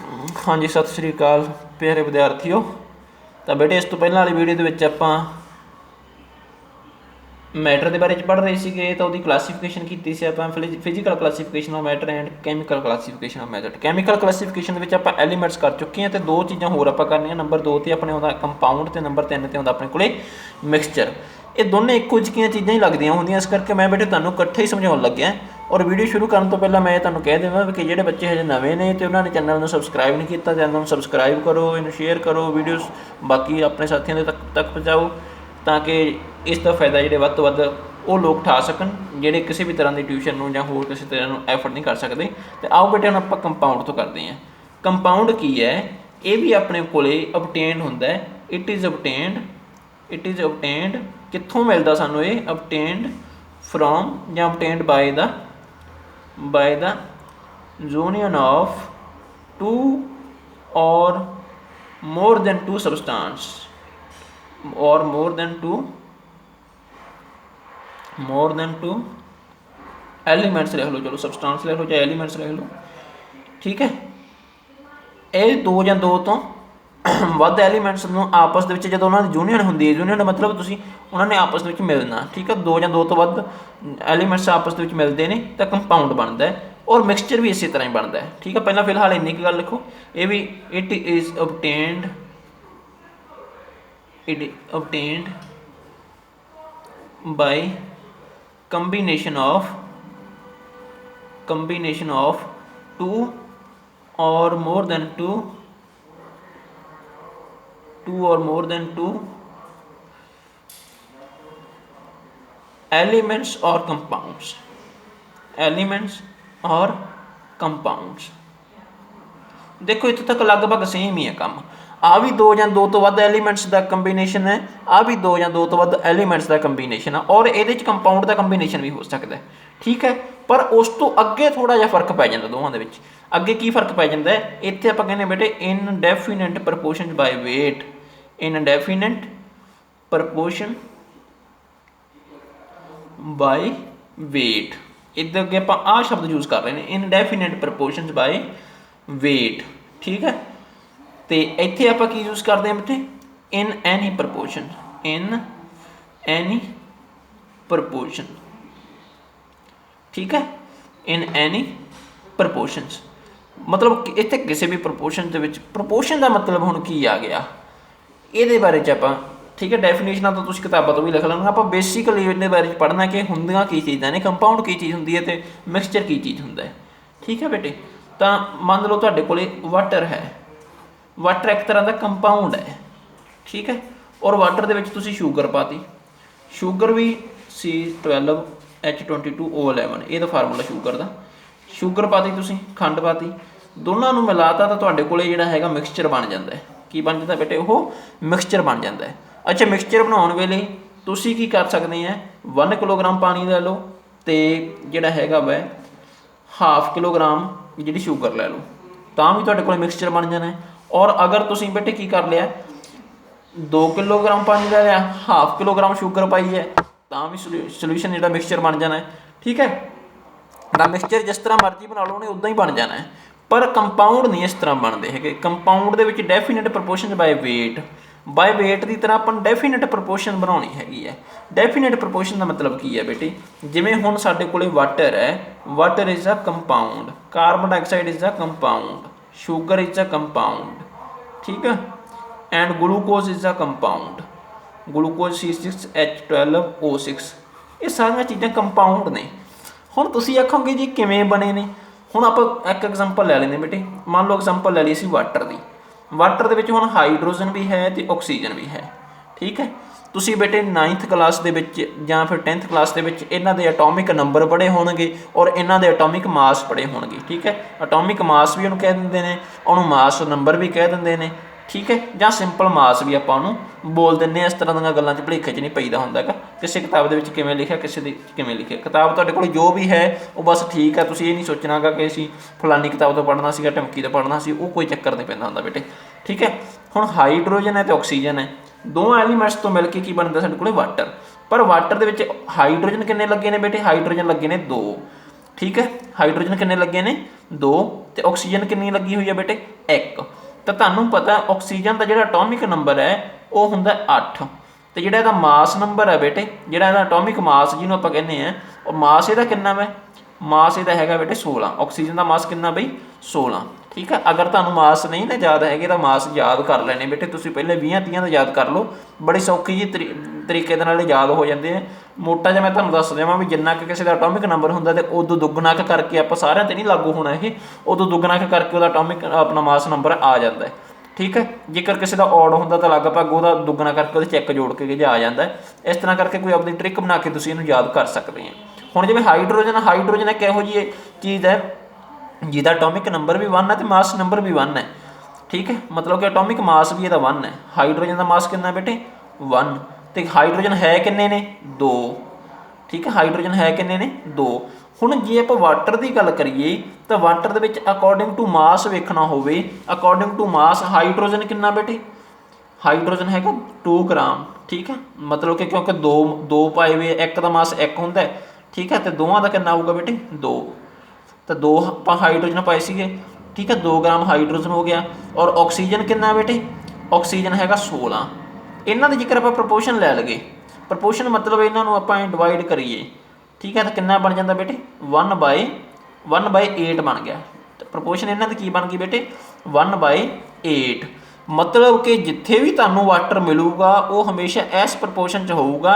हाँ जी, सत श्री अकाल प्यारे विद्यार्थियों। तो बेटे इस तो पहले वाली वीडियो के विच आपां मैटर के बारे पढ़ रहे थे, तो उसकी क्लासीफिकेशन की सी आपां physical classification of matter and chemical classification of matter. Chemical classification के आप एलीमेंट्स कर चुके हैं, तो दो चीज़ां होर आपां करनियां। नंबर 2 ते अपने आउंदा कंपाउंड, तो नंबर 3 ते आउंदा अपने कोले मिक्सचर। ये दोनों इक्को जिहियां चीज़ां ही लगदियां होंदियां, इस करके मैं बेटे तुहानूं इकट्ठे ही समझाउण लग्या। और वीडियो शुरू करने तो पहले मैं तुहानूं कह देवां कि जिहड़े बच्चे हजे नवे ने तो उन्होंने चैनल में सबसक्राइब नहीं किया, चैनल में सबसक्राइब करो, इन्हूं शेयर करो, वीडियोज़ बाकी अपने साथियों तक पहुँचाओ, ताकि इसका फायदा जिहड़े वध तो वध वो लोग उठा सकन जिहड़े किसी भी तरह की ट्यूशन नूं जां होर किसी तरह एफर्ट नहीं कर सकते। तो आओ बेटे हुण आपां कंपाउंड तो करते हैं। कंपाउंड की है, ये भी अपने कोले ऑबटेन्ड हुंदा है। इट इज़ ऑबटेन्ड कित्थों मिलदा सानूं? ये ऑबटेन्ड फ्रॉम जां obtained by the union of two और मोर देन टू सबस्टांस और मोर देन टू एलीमेंट्स लिख लो, चलो सबस्टांस लिख लो चाहे एलीमेंट्स लिख लो, ठीक है। ये दो या दो तो वध एलीमेंट्स नूं आपस दे विच जदों उन्हां दी यूनीअन हुंदी है, यूनीअन मतलब तुसीं उन्हां ने आपस दे विच मिलना, ठीक है। दो या दो तो वध एलीमेंट्स आपस दे विच मिलदे ने तां कंपाउंड बनदा है। और मिक्सचर भी इस तरह ही बनता है, ठीक है। पहला फिलहाल इन्नी की गल लिखो, ये भी it is obtained by combination of two or more than two elements or compounds। देखो इत्थे तक लगभग सेम ही है काम। आ भी दो या दो तो वध एलीमेंट्स का कंबीनेशन है, आ भी दो या दो तो वध एलीमेंट्स का कंबीनेशन है, और ये कंपाउंड का कंबीनेशन भी हो सकता है, ठीक है। पर उस तो अगे थोड़ा जिहा फर्क पै जाता दोवां दे विच। अगे की फर्क पै जाता है, इत्थे आपां कहने बेटे indefinite proportion by weight, indefinite proportion by weight. इधर अगे आपां आ शब्द यूज़ कर रहे हैं, इनडेफिनेट प्रपोर्शन बाय वेट, ठीक है। तो इत्थे आपां की यूज़ करते हैं बेटे, इन एनी प्रपोर्शन, ठीक है। इन एनी प्रपोर्शनस मतलब इत्थे किसी भी प्रपोर्शन के विच, प्रपोर्शन का मतलब हुण की आ गया ये बारे आपां, ठीक है। डेफिनेशनां तो तुसीं किताबां तो भी लिख लेना, आपां बेसिकली इहदे बारे पढ़ना कि हुंदियां की चीज़ां ने, कंपाउंड की चीज़ हुंदी है तो मिक्सचर की चीज़ हुंदा है, ठीक है बेटे। तो मान लो तुहाडे कोले वाटर है, वाटर एक तरह का कंपाउंड है, ठीक है। और वाटर दे विच तुसीं शुगर पाती, शुगर भी C12H22O11 ये तो फार्मूला शुगर का, शुगर पाती तुसीं, खंड पाती, दोनों नूं मिलाता तो तुहाडे कोले जिहड़ा हैगा मिक्सचर बन जाता है। की बन जाता बेटे? वो मिक्सचर बन जाता है। अच्छा, मिक्सचर बनाउण वेले तुसीं की कर सकते हैं, 1 किलोग्राम पानी ले लो, तो जिहड़ा हैगा वै 1/2 किलोग्राम जिहड़ी शुगर ले लो, तां भी तुहाडे कोल मिक्सचर बन जाना है। और अगर तुसीं बेटे की कर लिया, 2 किलोग्राम पानी ले लिया, 1/2 किलोग्राम शुगर पाई है, तां भी सोल्यूशन जिहड़ा मिक्सचर बन जाना है, ठीक है। तो मिक्सचर जिस तरह मर्जी बना लो उन्हें उदा ही बन जाना है। पर कंपाउंड नहीं इस तरह बनते है। कंपाउंड के विच डेफिनेट प्रपोर्शन बाय वेट की तरह अपन डेफिनेट प्रपोर्शन बनानी हैगी है। डेफिनेट प्रपोर्शन का मतलब की है बेटे, जिमें हुण साडे कोले वाटर है, water is a compound, carbon dioxide is a compound, sugar is a compound, ठीक है। And glucose is a compound, glucose C6H12O6, ये सारिया चीज़ां कंपाउंड ने। हुण तुसीं आखोगे जी किवें बने ने? हुण आपां एक एग्जांपल लै लैंदे बेटे, मान लो एग्जांपल लै लई सी वाटर की। वाटर दे विच हुण हाइड्रोजन भी है तो ऑक्सीजन भी है, ठीक है। तुसीं बेटे 9th क्लास दे विच जां फिर 10th क्लास दे विच इन्हां दे एटॉमिक नंबर पढ़े होणगे और इन्हां दे एटॉमिक मास पढ़े होणगे, ठीक है। एटॉमिक मास भी उहनूं कह दिंदे ने, उहनूं मास नंबर भी कह दिंदे ने, ठीक है। जां सिंपल मास भी आपां उहनूं बोल दिंदे। इस तरह दीयां गल्लां 'च भुलेखे 'च नहीं पईदा हुंदा गा, किसी किताब दे विच किवें लिखिआ, किसी दी किवें लिखिआ। किताब तुहाडे कोल जो भी है वो बस ठीक है, तुसीं ये नहीं सोचना गा कि असीं फलानी किताब तो पढ़ना सीगा, ढमकी तो पढ़ना सी, वो कोई चक्कर नहीं पैंदा हुंदा बेटे, ठीक है। हुण हाइड्रोजन है तो ऑक्सीजन है, दोवां एलीमेंट्स तो मिल के की बनदा साडे कोल वाटर। पर वाटर दे विच हाइड्रोजन किन्ने लगे ने बेटे? हाइड्रोजन लगे ने 2, ठीक है। हाइड्रोजन किन्ने लगे ने 2 ते ऑक्सीजन किन्नी लगी हुई है बेटे 1। तो तुहानूं पता ऑक्सीजन का जिहड़ा एटॉमिक नंबर है वो हुंदा 8 ते जिहड़ा इहदा मास नंबर है बेटे जिहड़ा इहदा एटॉमिक मास जिहनूं आपां कहने हैं और मास इहदा किन्ना वा मास इहदा हैगा बेटे 16। ऑक्सीजन का मास किन्ना बई 16। ठीक है। अगर तुहानूं मास नहीं ना याद हैगे तो मास याद कर लेने बेटे तुसीं पहले 20-30 का याद कर लो बड़ी सौखी जी तरीके दे नाल याद हो जाते हैं। मोटा जिहा मैं तुहानूं दस देवां भी जिन्ना कि किसी का एटॉमिक नंबर हुंदा ते उदों दुगना करके आपां सारिਆਂ ते नहीं लागू होना ये उदों दुगना करके उहदा एटॉमिक अपना मास नंबर आ जाता है। ठीक है। जेकर किसी का ऑड होंदा तो लगभग वह दुगना करके वो चैक जोड़ के आ जाता है। इस तरह करके कोई अपनी ट्रिक बना के तुसीं इहनूं याद कर सकते हैं। हुण जिवें हाइड्रोजन एक इहो जी चीज़ है जिहदा एटॉमिक नंबर भी 1 है तो मास नंबर भी 1 है। ठीक है। मतलब कि एटॉमिक मास भी इहदा 1 है। हाइड्रोजन का मास कितना बेटे 1 तो हाइड्रोजन है किन्ने ने 2। ठीक है। हाइड्रोजन है किन्ने ने 2। हुण जे आपां वाटर की गल करिए तो वाटर दे विच अकॉर्डिंग टू मास वेखना होवे अकॉर्डिंग टू मास हाइड्रोजन कितना बेटे हाइड्रोजन है 2 ग्राम। ठीक है। मतलब कि क्योंकि दो पाए हुए एक का मास 1 होंदा है। ठीक है। तो दोवां का कितना आऊगा बेटे 2 तो 2 आपां हाइड्रोजन पाए सीगे। ठीक है। 2 ग्राम हाइड्रोजन हो गया और ऑक्सीजन कितना बेटे ऑक्सीजन है 16। इन्हां दे जेकर आपां प्रपोर्शन लै लगे प्रपोर्शन मतलब इन्हां नूं आपां डिवाइड करिए। ठीक है। तो कितना बन जाता बेटे 1/8 बन गया। तो प्रपोर्शन इन्हां दी की बन गई बेटे 1/8। मतलब कि जिथे भी तुहानूं वाटर मिलूगा वो हमेशा इस प्रपोर्शन च होऊगा।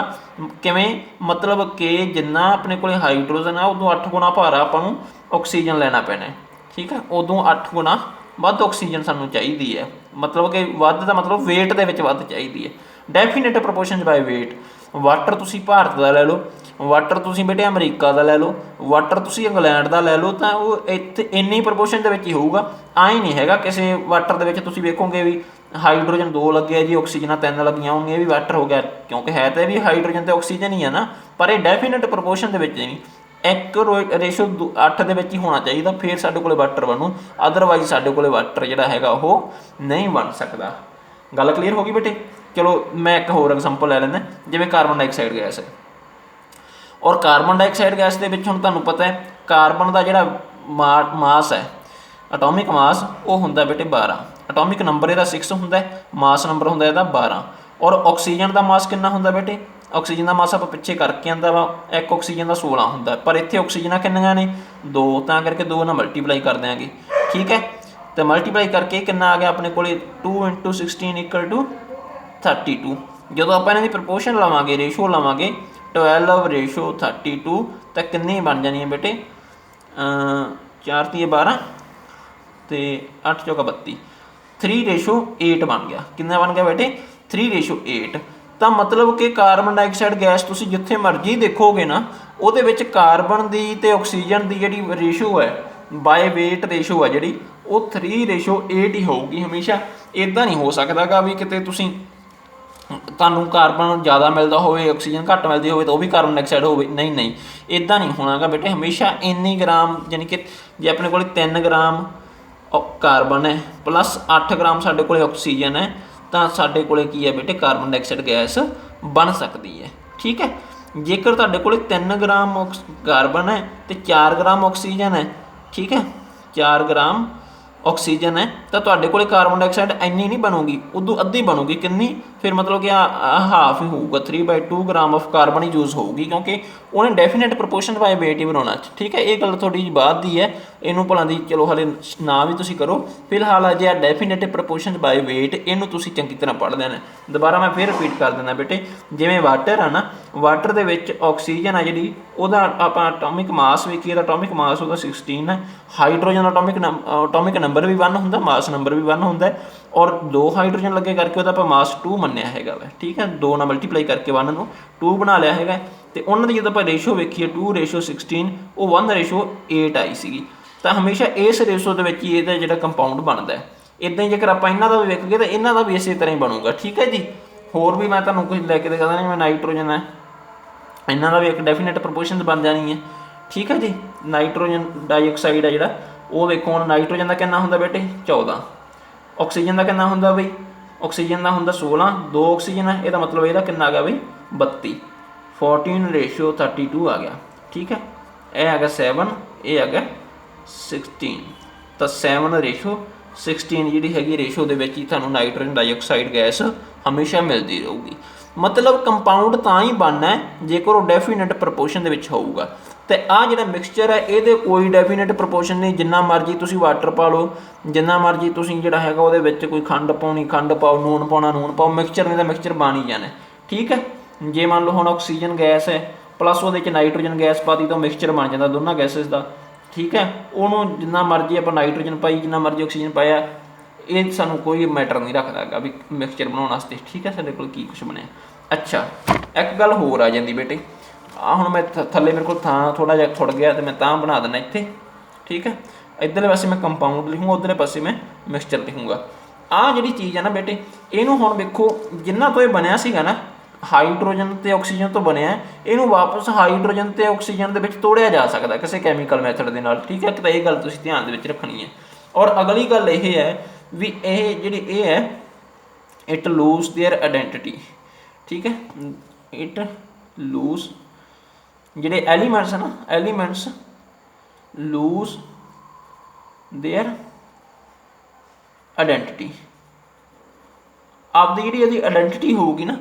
किवें मतलब कि जिन्ना अपने कोल हाइड्रोजन है उदों 8 गुणा भारा आपां नूं ऑक्सीजन लेना पैना है। ठीक है। उदों 8 गुणा वध ऑक्सीजन सानूं चाहिदी है। मतलब कि वध दा मतलब वेट दे विच वध चाहिदी है। Definite proportion by weight. Water तुसीं भारत का लै लो वाटर तुसीं बेटे अमरीका का लै लो वाटर तुसीं इंग्लैंड का लै लो तो वो इत्थे इन्नी प्रपोर्शन दे विच ही होऊगा। आए नहीं हैगा किसी वाटर दे विच तुसीं वेखोगे भी हाइड्रोजन 2 लगे जी ऑक्सीजन 3 लगियां होणगीਆਂ भी वाटर हो गया क्योंकि है तो भी हाइड्रोजन तो ऑक्सीजन ही है ना। पर ये डेफिनेट प्रपोर्शन दे विच नहीं 1:8 ਦੇ ਵਿੱਚ ही होना चाहिए फिर साडे कोले वाटर बनू अदरवाइज साडे कोले वाटर जिहड़ा हैगा वो नहीं बन सकता। गल क्लीयर हो गई बेटे। चलो मैं एक होर एग्जांपल लै लैंदा जिवें कार्बन डाइऑक्साइड गैस है और कार्बन डाइऑक्साइड गैस के हुण तुहानूं पता है कार्बन का जिहड़ा मास है एटॉमिक मास वो हुंदा बेटे 12। एटॉमिक नंबर इहदा 6 हुंदा है मास नंबर हुंदा इहदा 12 और ऑक्सीजन का मास कितना हुंदा बेटे ऑक्सीजन का मास आप पिछे करके आंदा वा एक ऑक्सीजन का 16 हुंदा पर इत्थे ऑक्सीजन किन्नियां ने 2 तां करके 2 नाल मल्टीप्लाई कर देंगे। ठीक है। तो मल्टीप्लाई करके कितना आ गया अपने को 2 × 16 = 32। जो आप इन्हां दी प्रपोर्शन लवांगे रेशो लवांगे 12:32 तो किन्नी बन जानी है बेटे 4 × 12 तो 8 × 32 3:8 बन गया। कितना बन गया बेटे 3:8। तो मतलब कि कार्बन डाइऑक्साइड गैस तुसीं जिथे मर्जी देखोगे ना उहदे विच कार्बन की ते ऑक्सीजन की जिहड़ी रेशो है बाय वेट रेशो है जिहड़ी वो 3:8 ही होगी हमेशा। इदां नहीं हो सकता गा भी किते तुसीं तुहानूं कार्बन ज़्यादा मिलता होवे ऑक्सीजन घट मिलती होवे तो वह भी कार्बन डाइऑक्साइड होवे नहीं नहीं इदां नहीं होना गा बेटे। हमेशा इन्नी ग्राम यानी कि जे अपने कोल 3 ग्राम कार्बन है प्लस 8 ग्राम साडे कोल ऑक्सीजन है तो साडे कोले की है बेटे कार्बन डाइऑक्साइड गैस बन सकती है। ठीक है। जेकर तुहाडे कोले 3 ग्राम कार्बन है तो 4 ग्राम ऑक्सीजन है। ठीक है। 4 ग्राम ऑक्सीजन है तो तुहाडे कोले कार्बन डाइऑक्साइड इन्नी नहीं बनूगी उदों अद्धी बनूगी किन्नी फिर मतलब कि हाफ ही होगा 3/2 gram of carbon he use होगी क्योंकि उन्हें डेफिनेट प्रपोर्शन बाय वेट ही बनाना। ठीक है। ये गल थोड़ी जी बाद दी है इनू भला दी चलो हले ना भी तुसीं करो फिलहाल अजे डेफिनेट प्रपोर्शन बाय वेट इनू तुसीं चंगी तरह पढ़ देना। दोबारा मैं फिर रिपीट कर देना बेटे जिवें वाटर है ना वाटर दे विच ऑक्सीजन है जिहड़ी उहदा आपां एटॉमिक मास वेखीए तां एटॉमिक मास उहदा 16 है। हाइड्रोजन एटॉमिक नंबर भी 1 हुंदा मास नंबर भी 1 हुंदा और 2 हाइड्रोजन लगे करके उहदा आपां मास 2 मन्निया हैगा वा। ठीक है। 2 नाल मल्टीप्लाई करके 1 नूं 2 बना लिया हैगा तो उन्होंने जो आप रेशो वेखीए 2:16 वो 1:8 आई सी। तो हमेशा इस रेशो के जो कंपाउंड बनता है इदा ही जेकर आप इन्हों का भी वेखगे तो इन्हों का भी इस तरह ही बनूगा। ठीक है जी। होर भी मैं तुहानूं कुछ लैके दिखा देना जिवें नाइट्रोजन है इन्हों का भी एक डेफिनेट प्रपोर्शन बन जानी है। ठीक है जी। नाइट्रोजन डाइऑक्साइड है जिहड़ा वो देखो हुण नाइट्रोजन का कितना हुंदा बेटे 14 ऑक्सीजन का कितना हुंदा बई ऑक्सीजन का हुंदा 16 2 ऑक्सीजन है यदा मतलब यदा कितना आ गया बई 32 14:32 आ गया। ठीक है। यह आ गया 7 ਇਹ ਹੈਗਾ 16, ਤਾਂ 7:16 ਜਿਹੜੀ ਹੈਗੀ ਰੇਸ਼ੋ ਦੇ ਵਿੱਚ ਹੀ ਤੁਹਾਨੂੰ ਨਾਈਟ੍ਰੋਜਨ ਡਾਈਆਕਸਾਈਡ ਗੈਸ ਹਮੇਸ਼ਾ ਮਿਲਦੀ ਰਹੂਗੀ। ਮਤਲਬ ਕੰਪਾਊਂਡ ਤਾਂ ਹੀ ਬਣਨਾ ਹੈ ਜੇਕਰ ਉਹ ਡੈਫੀਨਿਟ ਪ੍ਰਪੋਰਸ਼ਨ ਦੇ ਵਿੱਚ ਹੋਊਗਾ। ਅਤੇ ਆਹ ਜਿਹੜਾ ਮਿਕਸਚਰ ਹੈ ਇਹਦੇ ਕੋਈ ਡੈਫੀਨਿਟ ਪ੍ਰਪੋਰਸ਼ਨ ਨਹੀਂ, ਜਿੰਨਾ ਮਰਜ਼ੀ ਤੁਸੀਂ ਵਾਟਰ ਪਾ ਲਓ, ਜਿੰਨਾ ਮਰਜ਼ੀ ਤੁਸੀਂ ਜਿਹੜਾ ਹੈਗਾ ਉਹਦੇ ਵਿੱਚ ਕੋਈ ਖੰਡ ਪਾਉਣੀ ਖੰਡ ਪਾਓ, ਨੂਣ ਪਾਉਣਾ ਨੂਣ ਪਾਓ, ਮਿਕਸਚਰ ਨੇ ਤਾਂ ਮਿਕਸਚਰ ਬਣ ਹੀ ਜਾਣਾ। ਠੀਕ ਹੈ, ਜੇ ਮੰਨ ਲਓ ਹੁਣ ਆਕਸੀਜਨ ਗੈਸ ਹੈ ਪਲੱਸ ਉਹਦੇ 'ਚ ਨਾਈਟ੍ਰੋਜਨ ਗੈਸ ਪਾਤੀ ਤਾਂ ਮਿਕਸਚਰ ਬਣ ਜਾਂਦਾ ਦੋਨਾਂ ਗੈਸਿਸ ਦਾ। ਠੀਕ ਹੈ, ਉਹਨੂੰ ਜਿੰਨਾ ਮਰਜ਼ੀ ਆਪਾਂ ਨਾਈਟ੍ਰੋਜਨ ਪਾਈ, ਜਿੰਨਾ ਮਰਜ਼ੀ ਆਕਸੀਜਨ ਪਾਇਆ, ਇਹ ਸਾਨੂੰ ਕੋਈ ਮੈਟਰ ਨਹੀਂ ਰੱਖਦਾ ਹੈਗਾ ਵੀ ਮਿਕਸਚਰ ਬਣਾਉਣ ਵਾਸਤੇ। ਠੀਕ ਹੈ, ਸਾਡੇ ਕੋਲ ਕੀ ਕੁਛ ਬਣਿਆ। ਅੱਛਾ, ਇੱਕ ਗੱਲ ਹੋਰ ਆ ਜਾਂਦੀ ਬੇਟੇ, ਆਹ ਹੁਣ ਮੈਂ ਥੱਲੇ ਮੇਰੇ ਕੋਲ ਥਾਂ ਥੋੜ੍ਹਾ ਜਿਹਾ ਥੁੜ ਗਿਆ ਅਤੇ ਮੈਂ ਤਾਂ ਬਣਾ ਦਿੰਦਾ ਇੱਥੇ। ਠੀਕ ਹੈ, ਇੱਧਰਲੇ ਪਾਸੇ ਮੈਂ ਕੰਪਾਊਂਡ ਲਿਖੂੰਗਾ, ਉੱਧਰਲੇ ਪਾਸੇ ਮੈਂ ਮਿਕਸਚਰ ਲਿਖੂੰਗਾ। ਆਹ ਜਿਹੜੀ ਚੀਜ਼ ਆ ਨਾ ਬੇਟੇ, ਇਹਨੂੰ ਹੁਣ ਵੇਖੋ ਜਿੰਨਾ ਤੋਂ ਇਹ ਬਣਿਆ ਸੀਗਾ ਨਾ ਹਾਈਡਰੋਜਨ ਅਤੇ ਆਕਸੀਜਨ ਤੋਂ ਬਣਿਆ, ਇਹਨੂੰ ਵਾਪਸ ਹਾਈਡਰੋਜਨ ਅਤੇ ਆਕਸੀਜਨ ਦੇ ਵਿੱਚ ਤੋੜਿਆ ਜਾ ਸਕਦਾ ਕਿਸੇ ਕੈਮੀਕਲ ਮੈਥਡ ਦੇ ਨਾਲ। ਠੀਕ ਹੈ, ਤਾਂ ਇਹ ਗੱਲ ਤੁਸੀਂ ਧਿਆਨ ਦੇ ਵਿੱਚ ਰੱਖਣੀ ਹੈ। ਔਰ ਅਗਲੀ ਗੱਲ ਇਹ ਹੈ ਵੀ ਇਹ ਜਿਹੜੀ ਇਹ ਹੈ ਇਟ ਲੂਜ਼ ਦੇਅਰ ਆਈਡੈਂਟੀਟੀ। ਠੀਕ ਹੈ, ਇਟ ਲੂਜ਼ ਜਿਹੜੇ ਐਲੀਮੈਂਟਸ ਹੈ ਨਾ, ਐਲੀਮੈਂਟਸ ਲੂਜ਼ ਦੇਅਰ ਆਈਡੈਂਟੀਟੀ। ਆਪਦੀ ਜਿਹੜੀ ਇਹਦੀ ਆਈਡੈਂਟੀਟੀ ਹੋਊਗੀ ਨਾ,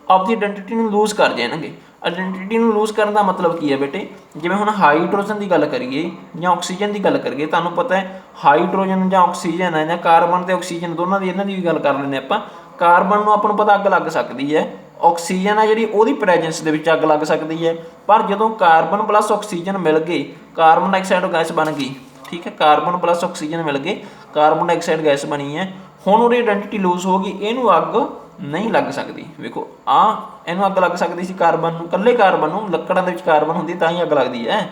ਆਪਦੀ ਆਈਡੈਂਟੀਟੀ ਨੂੰ ਲੂਜ਼ ਕਰ ਜਾਣਗੇ। ਆਈਡੈਂਟੀਟੀ ਨੂੰ ਲੂਜ਼ ਕਰਨ ਦਾ ਮਤਲਬ ਕੀ ਹੈ ਬੇਟੇ, ਜਿਵੇਂ ਹੁਣ ਹਾਈਡਰੋਜਨ ਦੀ ਗੱਲ ਕਰੀਏ ਜਾਂ ਆਕਸੀਜਨ ਦੀ ਗੱਲ ਕਰੀਏ, ਤੁਹਾਨੂੰ ਪਤਾ ਹੈ ਹਾਈਡਰੋਜਨ ਜਾਂ ਆਕਸੀਜਨ ਹੈ ਜਾਂ ਕਾਰਬਨ ਅਤੇ ਆਕਸੀਜਨ ਦੋਨਾਂ ਦੀ ਇਹਨਾਂ ਦੀ ਵੀ ਗੱਲ ਕਰ ਲੈਂਦੇ ਆਪਾਂ। ਕਾਰਬਨ ਨੂੰ ਆਪਾਂ ਨੂੰ ਪਤਾ ਅੱਗ ਲੱਗ ਸਕਦੀ ਹੈ, ਆਕਸੀਜਨ ਹੈ ਜਿਹੜੀ ਉਹਦੀ ਪ੍ਰੈਜੈਂਸ ਦੇ ਵਿੱਚ ਅੱਗ ਲੱਗ ਸਕਦੀ ਹੈ। ਪਰ ਜਦੋਂ ਕਾਰਬਨ ਪਲੱਸ ਆਕਸੀਜਨ ਮਿਲ ਗਏ ਕਾਰਬਨ ਡਾਈਆਕਸਾਈਡ ਗੈਸ ਬਣ ਗਈ। ਠੀਕ ਹੈ, ਕਾਰਬਨ ਪਲੱਸ ਆਕਸੀਜਨ ਮਿਲ ਗਏ ਕਾਰਬਨ ਡਾਈਆਕਸਾਈਡ ਗੈਸ ਬਣੀ ਹੈ। ਹੁਣ ਉਹਦੀ ਆਈਡੈਂਟੀਟੀ ਲੂਜ਼ ਹੋ ਗਈ, ਇਹਨੂੰ ਅੱਗ ਨਹੀਂ ਲੱਗ ਸਕਦੀ। ਵੇਖੋ ਇਹਨੂੰ ਅੱਗ ਲੱਗ ਸਕਦੀ ਸੀ ਕਾਰਬਨ ਨੂੰ, ਇਕੱਲੇ ਕਾਰਬਨ ਨੂੰ, ਲੱਕੜਾਂ ਦੇ ਵਿੱਚ ਕਾਰਬਨ ਹੁੰਦੀ ਤਾਂ ਹੀ ਅੱਗ ਲੱਗਦੀ ਹੈ।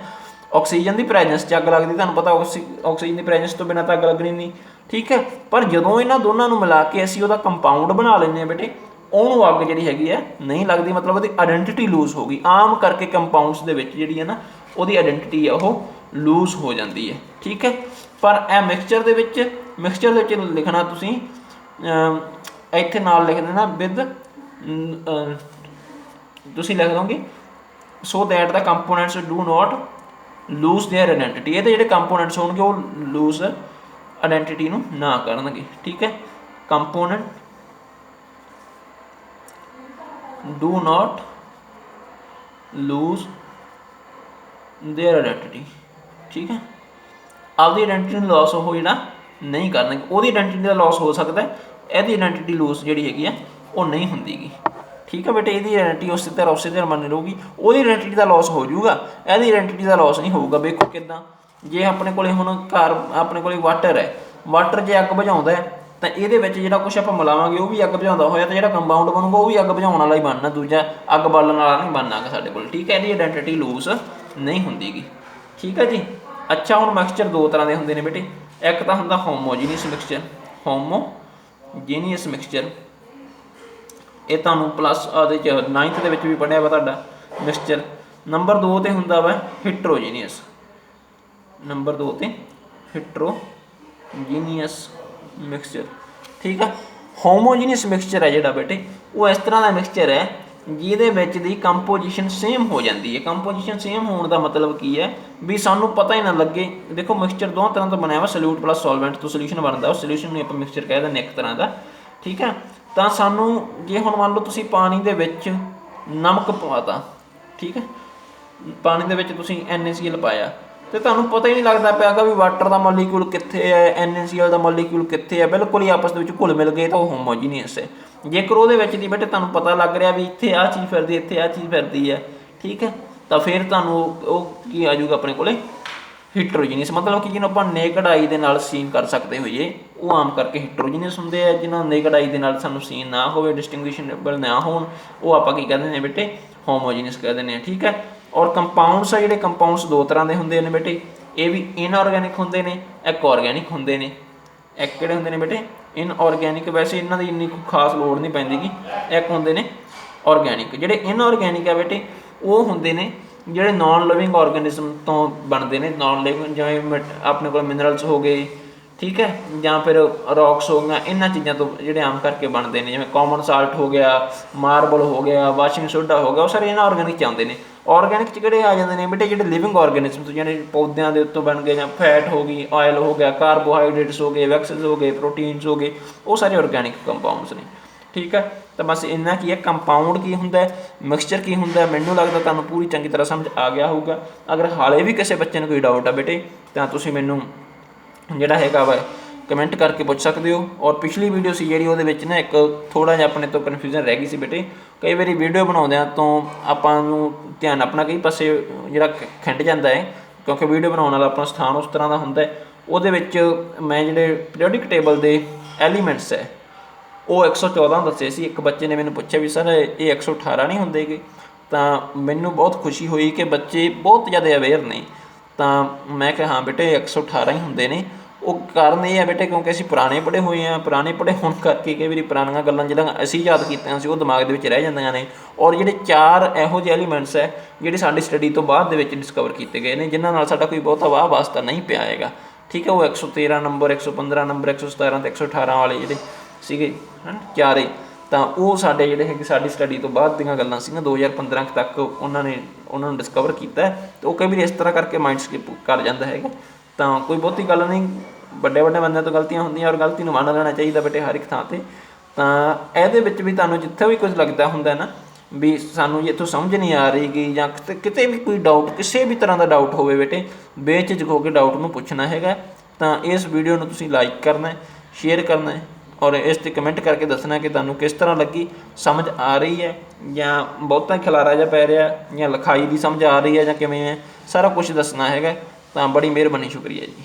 ਆਕਸੀਜਨ ਦੀ ਪ੍ਰੈਜੈਂਸ 'ਚ ਅੱਗ ਲੱਗਦੀ, ਤੁਹਾਨੂੰ ਪਤਾ ਆਕਸੀਜਨ ਦੀ ਪ੍ਰੈਜੈਂਸ ਤੋਂ ਬਿਨਾਂ ਤਾਂ ਅੱਗ ਲੱਗਣੀ ਨਹੀਂ। ਠੀਕ ਹੈ, ਪਰ ਜਦੋਂ ਇਹਨਾਂ ਦੋਨਾਂ ਨੂੰ ਮਿਲਾ ਕੇ ਅਸੀਂ ਉਹਦਾ ਕੰਪਾਊਂਡ ਬਣਾ ਲੈਂਦੇ ਹਾਂ ਬੇਟੇ, ਉਹਨੂੰ ਅੱਗ ਜਿਹੜੀ ਹੈਗੀ ਹੈ ਨਹੀਂ ਲੱਗਦੀ, ਮਤਲਬ ਉਹਦੀ ਆਈਡੈਂਟੀਟੀ ਲੂਜ਼ ਹੋ ਗਈ। ਆਮ ਕਰਕੇ ਕੰਪਾਊਂਡਸ ਦੇ ਵਿੱਚ ਜਿਹੜੀ ਹੈ ਨਾ ਉਹਦੀ ਆਈਡੈਂਟੀਟੀ ਹੈ ਉਹ ਲੂਜ਼ ਹੋ ਜਾਂਦੀ ਹੈ। ਠੀਕ ਹੈ, ਪਰ ਇਹ ਮਿਕਸਚਰ ਦੇ ਵਿੱਚ ਲਿਖਣਾ ਤੁਸੀਂ ਇੱਥੇ ਨਾਲ ਲਿਖ ਦੇਣਾ ਵਿਦ, ਤੁਸੀਂ ਲਿਖ ਦੋਗੇ so that the components do not lose their identity. ਇਹਦੇ ਜਿਹੜੇ ਕੰਪੋਨੈਂਟਸ ਹੋਣਗੇ ਉਹ ਲੂਜ਼ ਆਈਡੈਂਟੀਟੀ ਨੂੰ ਨਾ ਕਰਨਗੇ। ਠੀਕ ਹੈ, component do not lose their identity. ਠੀਕ ਹੈ, ਆਪਦੀ ਆਈਡੈਂਟੀਟੀ ਨੂੰ ਲੋਸ ਉਹ ਜਿਹੜਾ ਨਹੀਂ ਕਰਨਗੇ। ਉਹਦੀ ਆਈਡੈਂਟੀਟੀ ਦਾ ਲੋਸ ਹੋ ਸਕਦਾ, ਇਹਦੀ ਆਈਡੈਂਟੀਟੀ ਲੂਜ਼ ਜਿਹੜੀ ਹੈਗੀ ਆ ਉਹ ਨਹੀਂ ਹੁੰਦੀ ਗੀ। ਠੀਕ ਹੈ ਬੇਟੇ, ਇਹਦੀ ਆਈਡੈਂਟੀਟੀ ਉਸੇ ਤਰ੍ਹਾਂ ਬਣੀ ਰਹੂਗੀ, ਉਹਦੀ ਆਈਡੈਂਟੀਟੀ ਦਾ ਲੋਸ ਹੋ ਜਾਊਗਾ, ਇਹਦੀ ਆਈਡੈਂਟੀਟੀ ਦਾ ਲੋਸ ਨਹੀਂ ਹੋਊਗਾ। ਵੇਖੋ ਕਿੱਦਾਂ, ਜੇ ਆਪਣੇ ਕੋਲੇ ਹੁਣ ਆਪਣੇ ਕੋਲੇ ਵਾਟਰ ਹੈ, ਵਾਟਰ ਜੇ ਅੱਗ ਬੁਝਾਉਂਦਾ ਤਾਂ ਇਹਦੇ ਵਿੱਚ ਜਿਹੜਾ ਕੁਛ ਆਪਾਂ ਮਿਲਾਵਾਂਗੇ ਉਹ ਵੀ ਅੱਗ ਬੁਝਾਉਂਦਾ ਹੋਇਆ, ਤਾਂ ਜਿਹੜਾ ਕੰਪਾਊਂਡ ਬਣੂਗਾ ਉਹ ਵੀ ਅੱਗ ਬੁਝਾਉਣ ਵਾਲਾ ਹੀ ਬਣਨਾ, ਦੂਜਾ ਅੱਗ ਬਾਲਣ ਵਾਲਾ ਨਹੀਂ ਬਣਨਾ ਸਾਡੇ ਕੋਲ। ਠੀਕ ਹੈ, ਇਹਦੀ ਆਈਡੈਂਟੀਟੀ ਲੂਜ਼ ਨਹੀਂ ਹੁੰਦੀ ਗੀ। ਠੀਕ ਹੈ ਜੀ। ਅੱਛਾ, ਹੁਣ ਮਿਕਸਚਰ ਦੋ ਤਰ੍ਹਾਂ ਦੇ ਹੁੰਦੇ ਨੇ ਬੇਟੇ, ਇੱਕ ਤਾਂ ਹੁੰਦਾ ਹੋਮੋਜੀਨੀਅਸ ਮਿਕਸਚਰ, ਹੋਮੋਜੀਨੀਅਸ ਮਿਕਸਚਰ, ਇਹ ਤੁਹਾਨੂੰ ਪਲੱਸ ਉਹਦੇ 'ਚ 9th ਦੇ ਵਿੱਚ ਵੀ ਪੜ੍ਹਿਆ ਵਾ ਤੁਹਾਡਾ ਮਿਕਸਚਰ। ਨੰਬਰ 2 'ਤੇ ਹੁੰਦਾ ਵਾ ਹੀਟਰੋਜੀਨੀਅਸ, ਨੰਬਰ 2 'ਤੇ ਹੀਟਰੋਜੀਨੀਅਸ ਮਿਕਸਚਰ। ਠੀਕ ਹੈ, ਹੋਮੋਜੀਨੀਅਸ ਮਿਕਸਚਰ ਹੈ ਜਿਹੜਾ ਬੇਟੇ, ਉਹ ਇਸ ਤਰ੍ਹਾਂ ਦਾ ਮਿਕਸਚਰ ਹੈ ਜਿਹਦੇ ਵਿੱਚ ਦੀ ਕੰਪੋਜੀਸ਼ਨ ਸੇਮ ਹੋ ਜਾਂਦੀ ਹੈ। ਕੰਪੋਜੀਸ਼ਨ ਸੇਮ ਹੋਣ ਦਾ ਮਤਲਬ ਕੀ ਹੈ ਵੀ ਸਾਨੂੰ ਪਤਾ ਹੀ ਨਾ ਲੱਗੇ। ਦੇਖੋ ਮਿਕਸਚਰ ਦੋ ਤਰ੍ਹਾਂ ਤੋਂ ਬਣਿਆ ਵਾ, ਸੋਲਿਊਟ ਪਲੱਸ ਸੋਲਵੈਂਟ ਤੋਂ ਸੋਲਿਊਸ਼ਨ ਬਣਦਾ, ਉਹ ਸੋਲਿਊਸ਼ਨ ਨੂੰ ਆਪਾਂ ਮਿਕਸਚਰ ਕਹਿ ਦਿੰਦੇ ਇੱਕ ਤਰ੍ਹਾਂ ਦਾ। ਠੀਕ ਹੈ, ਤਾਂ ਸਾਨੂੰ ਜੇ ਹੁਣ ਮੰਨ ਲਓ ਤੁਸੀਂ ਪਾਣੀ ਦੇ ਵਿੱਚ ਨਮਕ ਪਾਤਾ, ਠੀਕ ਹੈ, ਪਾਣੀ ਦੇ ਵਿੱਚ ਤੁਸੀਂ NaCl ਪਾਇਆ ਅਤੇ ਤੁਹਾਨੂੰ ਪਤਾ ਹੀ ਨਹੀਂ ਲੱਗਦਾ ਪਿਆ ਗਾ ਵੀ ਵਾਟਰ ਦਾ ਮੋਲੀਕਿਊਲ ਕਿੱਥੇ ਹੈ, NaCl ਦਾ ਮੋਲੀਕਿਊਲ ਕਿੱਥੇ ਹੈ, ਬਿਲਕੁਲ ਹੀ ਆਪਸ ਦੇ ਵਿੱਚ ਘੁਲ ਮਿਲ ਗਏ ਤਾਂ ਉਹ ਹੋਮੋਜੀਨੀਅਸ ਹੈ। ਜੇਕਰ ਉਹਦੇ ਵਿੱਚ ਦੀ ਬੇਟੇ ਤੁਹਾਨੂੰ ਪਤਾ ਲੱਗ ਰਿਹਾ ਵੀ ਇੱਥੇ ਆਹ ਚੀਜ਼ ਫਿਰਦੀ, ਇੱਥੇ ਆਹ ਚੀਜ਼ ਫਿਰਦੀ ਹੈ, ਠੀਕ ਹੈ, ਤਾਂ ਫਿਰ ਤੁਹਾਨੂੰ ਉਹ ਕੀ ਆ ਜਾਊਗਾ ਆਪਣੇ ਕੋਲੇ ਹੀਟਰੋਜੀਨੀਅਸ। ਮਤਲਬ ਕਿ ਜਿਹਨੂੰ ਆਪਾਂ ਨੇਕਡ ਆਈ ਦੇ ਨਾਲ ਸੀਨ ਕਰ ਸਕਦੇ ਹੋਈਏ ਉਹ ਆਮ ਕਰਕੇ ਹੀਟਰੋਜੀਨੀਅਸ ਹੁੰਦੇ ਆ। ਜਿਹਨਾਂ ਨੇਕਡ ਆਈ ਦੇ ਨਾਲ ਸਾਨੂੰ ਸੀਨ ਨਾ ਹੋਵੇ, ਡਿਸਟਿੰਗੁਇਸ਼ੇਬਲ ਨਾ ਹੋਣ, ਉਹ ਆਪਾਂ ਕੀ ਕਹਿ ਦਿੰਦੇ ਹਾਂ ਬੇਟੇ, ਹੋਮੋਜੀਨੀਅਸ ਕਹਿ ਦਿੰਦੇ ਹਾਂ। ਠੀਕ ਹੈ, ਔਰ ਕੰਪਾਊਂਡਸ ਆ ਜਿਹੜੇ ਕੰਪਾਊਂਡਸ ਦੋ ਤਰ੍ਹਾਂ ਦੇ ਹੁੰਦੇ ਨੇ ਬੇਟੇ, ਇਹ ਵੀ ਇਨਆਰਗੈਨਿਕ ਹੁੰਦੇ ਨੇ, ਇੱਕ ਔਰਗੈਨਿਕ ਹੁੰਦੇ ਨੇ। ਇੱਕ ਕਿਹੜੇ ਹੁੰਦੇ ਨੇ ਬੇਟੇ, ਇਨਆਰਗੈਨਿਕ, ਵੈਸੇ ਇਹਨਾਂ ਦੀ ਇੰਨੀ ਖਾਸ ਲੋੜ ਨਹੀਂ ਪੈਂਦੀ ਗੀ। ਇੱਕ ਹੁੰਦੇ ਨੇ ਔਰਗੈਨਿਕ। ਜਿਹੜੇ ਇਨਆਰਗੈਨਿਕ ਆ ਬੇਟੇ ਉਹ ਹੁੰਦੇ ਨੇ ਜਿਹੜੇ ਨੋਨ ਲਿਵਿੰਗ ਔਰਗੈਨਿਜ਼ਮ ਤੋਂ ਬਣਦੇ ਨੇ। ਨੋਨ ਲਿਵਿੰਗ ਜਿਵੇਂ ਆਪਣੇ ਕੋਲ ਮਿਨਰਲਸ ਹੋ ਗਏ, ਠੀਕ ਹੈ, ਜਾਂ ਫਿਰ ਰੌਕਸ ਹੋ ਗਈਆਂ, ਇਹਨਾਂ ਚੀਜ਼ਾਂ ਤੋਂ ਜਿਹੜੇ ਆਮ ਕਰਕੇ ਬਣਦੇ ਨੇ। ਜਿਵੇਂ ਕਾਮਨ ਸਾਲਟ ਹੋ ਗਿਆ, ਮਾਰਬਲ ਹੋ ਗਿਆ, ਵਾਸ਼ਿੰਗ ਸੋਡਾ ਹੋ ਗਿਆ, ਉਹ ਸਾਰੇ ਇਨਆਰਗੈਨਿਕ 'ਚ ਆਉਂਦੇ ਨੇ। ਆਰਗੈਨਿਕ 'ਚ ਕਿਹੜੇ ਆ ਜਾਂਦੇ ਨੇ ਬੇਟੇ, ਜਿਹੜੇ ਲਿਵਿੰਗ ਆਰਗੈਨਿਜ਼ਮ ਜਿਹੜੇ ਪੌਦਿਆਂ ਦੇ ਉੱਤੋਂ ਬਣ ਗਏ, ਜਾਂ ਫੈਟ ਹੋ ਗਈ, ਆਇਲ ਹੋ ਗਿਆ, ਕਾਰਬੋਹਾਈਡਰੇਟਸ ਹੋ ਗਏ, ਵੈਕਸਸ ਹੋ ਗਏ, ਪ੍ਰੋਟੀਨਸ ਹੋ ਗਏ, ਉਹ ਸਾਰੇ ਆਰਗੈਨਿਕ ਕੰਪਾਊਂਡਸ ਨੇ। ਠੀਕ ਹੈ, ਤਾਂ ਬਸ ਇੰਨਾ ਕੀ ਹੈ, ਕੰਪਾਊਂਡ ਕੀ ਹੁੰਦਾ, ਮਿਕਸਚਰ ਕੀ ਹੁੰਦਾ, ਮੈਨੂੰ ਲੱਗਦਾ ਤੁਹਾਨੂੰ ਪੂਰੀ ਚੰਗੀ ਤਰ੍ਹਾਂ ਸਮਝ ਆ ਗਿਆ ਹੋਊਗਾ। ਅਗਰ ਹਾਲੇ ਵੀ ਕਿਸੇ ਬੱਚੇ ਨੂੰ ਕੋਈ ਡਾਊਟ ਆ ਬੇਟੇ, ਤਾਂ ਤੁਸੀਂ ਮੈਨੂੰ ਜਿਹੜਾ ਹੈਗਾ ਵਾ ਕਮੈਂਟ ਕਰਕੇ ਪੁੱਛ ਸਕਦੇ ਹੋ। ਔਰ ਪਿਛਲੀ ਵੀਡੀਓ ਸੀ ਜਿਹੜੀ, ਉਹਦੇ ਵਿੱਚ ਨਾ ਇੱਕ ਥੋੜ੍ਹਾ ਜਿਹਾ ਆਪਣੇ ਤੋਂ ਕਨਫਿਊਜ਼ਨ ਰਹਿ ਗਈ ਸੀ ਬੇਟੇ। ਕਈ ਵਾਰੀ ਵੀਡੀਓ ਬਣਾਉਂਦਿਆਂ ਤੋਂ ਆਪਾਂ ਨੂੰ ਧਿਆਨ ਆਪਣਾ ਕਈ ਪਾਸੇ ਜਿਹੜਾ ਖਿੰਡ ਜਾਂਦਾ ਹੈ, ਕਿਉਂਕਿ ਵੀਡੀਓ ਬਣਾਉਣ ਵਾਲਾ ਆਪਣਾ ਸਥਾਨ ਉਸ ਤਰ੍ਹਾਂ ਦਾ ਹੁੰਦਾ। ਉਹਦੇ ਵਿੱਚ ਮੈਂ ਜਿਹੜੇ ਪੀਰੀਓਡਿਕ ਟੇਬਲ ਦੇ ਐਲੀਮੈਂਟਸ ਹੈ ਉਹ 114 ਦੱਸੇ ਸੀ। ਇੱਕ ਬੱਚੇ ਨੇ ਮੈਨੂੰ ਪੁੱਛਿਆ ਵੀ ਸਰ ਇਹ 118 ਨਹੀਂ ਹੁੰਦੇ ਗੇ, ਤਾਂ ਮੈਨੂੰ ਬਹੁਤ ਖੁਸ਼ੀ ਹੋਈ ਕਿ ਬੱਚੇ ਬਹੁਤ ਜ਼ਿਆਦਾ ਅਵੇਅਰ ਨੇ। ਤਾਂ ਮੈਂ ਕਿਹਾ ਹਾਂ ਬੇਟੇ 118 ਹੀ ਹੁੰਦੇ ਨੇ। ਉਹ ਕਾਰਨ ਇਹ ਹੈ ਬੇਟੇ, ਕਿਉਂਕਿ ਅਸੀਂ ਪੁਰਾਣੇ ਪੜ੍ਹੇ ਹੋਏ ਹਾਂ, ਪੁਰਾਣੇ ਪੜ੍ਹੇ ਹੋਣ ਕਰਕੇ ਕਈ ਵਾਰੀ ਪੁਰਾਣੀਆਂ ਗੱਲਾਂ ਜਿਹੜੀਆਂ ਅਸੀਂ ਯਾਦ ਕੀਤੀਆਂ ਸੀ ਉਹ ਦਿਮਾਗ ਦੇ ਵਿੱਚ ਰਹਿ ਜਾਂਦੀਆਂ ਨੇ। ਔਰ ਜਿਹੜੇ 4 ਇਹੋ ਜਿਹੇ ਐਲੀਮੈਂਟਸ ਹੈ ਜਿਹੜੇ ਸਾਡੀ ਸਟੱਡੀ ਤੋਂ ਬਾਅਦ ਦੇ ਵਿੱਚ ਡਿਸਕਵਰ ਕੀਤੇ ਗਏ ਨੇ, ਜਿਨ੍ਹਾਂ ਨਾਲ ਸਾਡਾ ਕੋਈ ਬਹੁਤਾ ਵਾਹ ਵਾਸਤਾ ਨਹੀਂ ਪਿਆ ਹੈਗਾ। ਠੀਕ ਹੈ, ਉਹ 113 ਨੰਬਰ, 115 ਨੰਬਰ, 117 ਅਤੇ 118 ਵਾਲੇ ਜਿਹੜੇ ਸੀਗੇ ਚਾਰੇ, ਤਾਂ ਉਹ ਸਾਡੇ ਜਿਹੜੇ ਹੈਗੇ ਸਾਡੀ ਸਟੱਡੀ ਤੋਂ ਬਾਅਦ ਦੀਆਂ ਗੱਲਾਂ ਸੀਗੀਆਂ। 2015 ਤੱਕ ਉਹਨਾਂ ਨੂੰ ਡਿਸਕਵਰ ਕੀਤਾ। ਅਤੇ ਉਹ ਕਈ ਵਾਰੀ ਇਸ ਤਰ੍ਹਾਂ ਕਰਕੇ ਮਾਈਂਡ ਸਕਿਪ ਕਰ ਜਾਂਦਾ ਹੈਗਾ। ਤਾਂ ਕੋਈ ਬਹੁਤੀ ਗੱਲ ਨਹੀਂ, ਵੱਡੇ ਬੰਦਿਆਂ ਤੋਂ ਗਲਤੀਆਂ ਹੁੰਦੀਆਂ, ਔਰ ਗਲਤੀ ਨੂੰ ਮੰਨ ਲੈਣਾ ਚਾਹੀਦਾ ਬੇਟੇ ਹਰ ਇੱਕ ਥਾਂ 'ਤੇ। ਤਾਂ ਇਹਦੇ ਵਿੱਚ ਵੀ ਤੁਹਾਨੂੰ ਜਿੱਥੇ ਵੀ ਕੁਝ ਲੱਗਦਾ ਹੁੰਦਾ ਨਾ ਵੀ ਸਾਨੂੰ ਜੇ ਇੱਥੋਂ ਸਮਝ ਨਹੀਂ ਆ ਰਹੀ ਗੀ, ਜਾਂ ਕਿਤੇ ਵੀ ਕੋਈ ਡਾਊਟ, ਕਿਸੇ ਵੀ ਤਰ੍ਹਾਂ ਦਾ ਡਾਊਟ ਹੋਵੇ ਬੇਟੇ, ਬੇਝਿਜਕ ਹੋ ਕੇ ਡਾਊਟ ਨੂੰ ਪੁੱਛਣਾ ਹੈਗਾ। ਤਾਂ ਇਸ ਵੀਡੀਓ ਨੂੰ ਤੁਸੀਂ ਲਾਈਕ ਕਰਨਾ, ਸ਼ੇਅਰ ਕਰਨਾ, ਔਰ ਇਸ 'ਤੇ ਕਮੈਂਟ ਕਰਕੇ ਦੱਸਣਾ ਕਿ ਤੁਹਾਨੂੰ ਕਿਸ ਤਰ੍ਹਾਂ ਲੱਗੀ, ਸਮਝ ਆ ਰਹੀ ਹੈ ਜਾਂ ਬਹੁਤਾ ਖਿਲਾਰਾ ਜਿਹਾ ਪੈ ਰਿਹਾ, ਜਾਂ ਲਿਖਾਈ ਦੀ ਸਮਝ ਆ ਰਹੀ ਹੈ ਜਾਂ ਕਿਵੇਂ ਹੈ, ਸਾਰਾ ਕੁਛ ਦੱਸਣਾ ਹੈਗਾ। ਤਾਂ ਬੜੀ ਮਿਹਰਬਾਨੀ, ਸ਼ੁਕਰੀਆ ਜੀ।